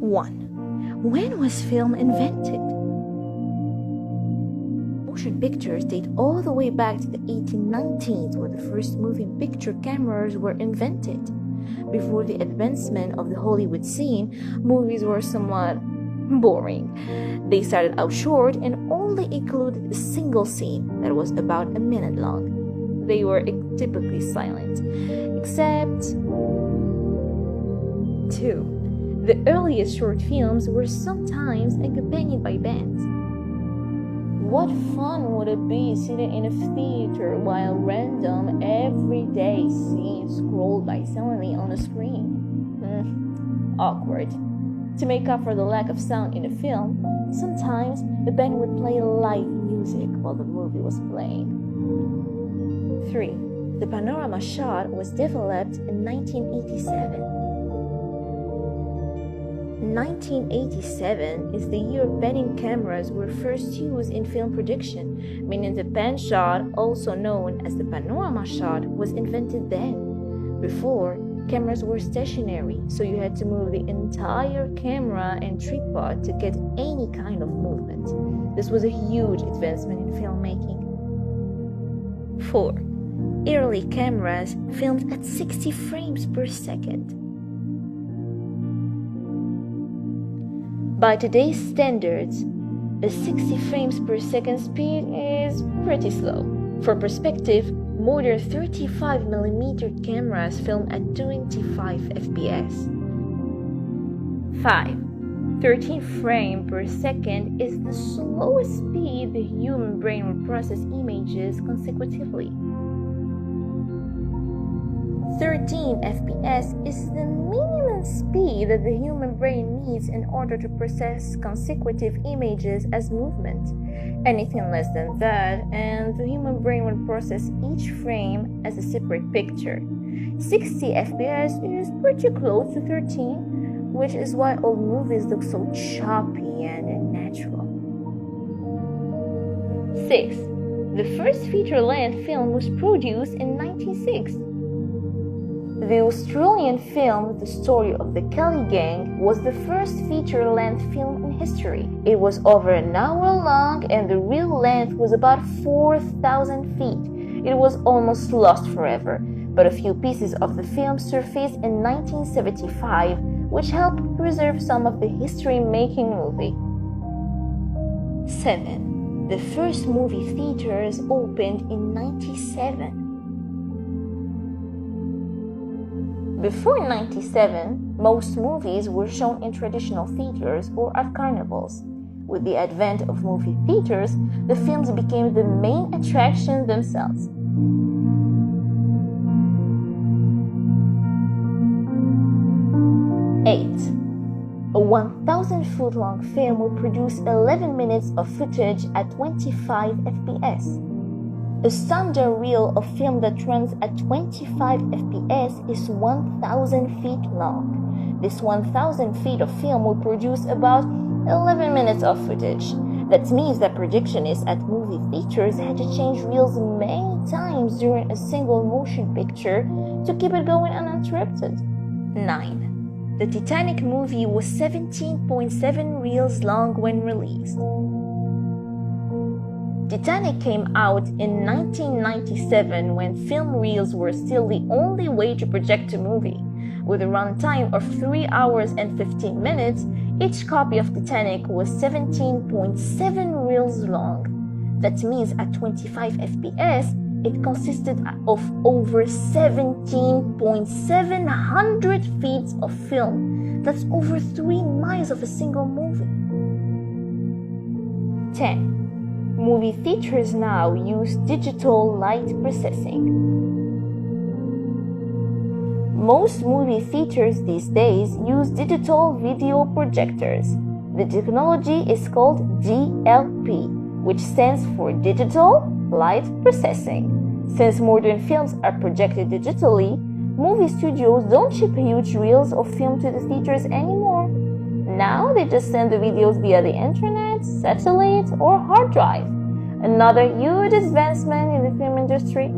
1. When was film invented? Motion pictures date all the way back to the 1890s, where the first moving picture cameras were invented. Before the advancement of the Hollywood scene, movies were somewhat boring. They started out short and only included a single scene that was about a minute long. They were typically silent, except 2. The earliest short films were sometimes accompanied by bands. What fun would it be sitting in a theater while random everyday scenes scrolled by silently on a screen? Awkward. To make up for the lack of sound in a film, sometimes the band would play live music while the movie was playing. 3. The panorama shot was developed in 1987. 1987 is the year panning cameras were first used in film production, meaning the pan shot, also known as the panorama shot, was invented then. Before, cameras were stationary, so you had to move the entire camera and tripod to get any kind of movement. This was a huge advancement in filmmaking. 4. Early cameras filmed at 60 frames per second. By today's standards, a 60 frames per second speed is pretty slow. For perspective, more than 35mm cameras film at 25 FPS. 5. 13 frames per second is the slowest speed the human brain will process images consecutively. 13 FPS is the minimum speed that the human brain needs in order to process consecutive images as movement. Anything less than that, and the human brain will process each frame as a separate picture. 60 FPS is pretty close to 13, which is why old movies look so choppy and unnatural. 6. The first feature-length film was produced in 1906. The Australian film The Story of the Kelly Gang was the first feature-length film in history. It was over an hour long and the real length was about 4,000 feet. It was almost lost forever, but a few pieces of the film surfaced in 1975, which helped preserve some of the history-making movie. 7. The first movie theaters opened in 1997. Before 1997, most movies were shown in traditional theaters or at carnivals. With the advent of movie theaters, the films became the main attraction themselves. 8. A 1,000-foot-long film will produce 11 minutes of footage at 25 FPS. A standard reel of film that runs at 25 FPS is 1,000 feet long. This 1,000 feet of film will produce about 11 minutes of footage. That means that projectionists at movie theaters had to change reels many times during a single motion picture to keep it going uninterrupted. 9. The Titanic movie was 17.7 reels long when released. Titanic came out in 1997 when film reels were still the only way to project a movie. With a runtime of 3 hours and 15 minutes, each copy of Titanic was 17.7 reels long. That means at 25 FPS, it consisted of over 17,700 feet of film. That's over 3 miles of a single movie. 10. Movie theaters now use digital light processing. Most movie theaters these days use digital video projectors. The technology is called DLP, which stands for Digital Light Processing. Since modern films are projected digitally, movie studios don't ship huge reels of film to the theaters anymore. Now they just send the videos via the internet, satellite, or hard drive. Another huge advancement in the film industry.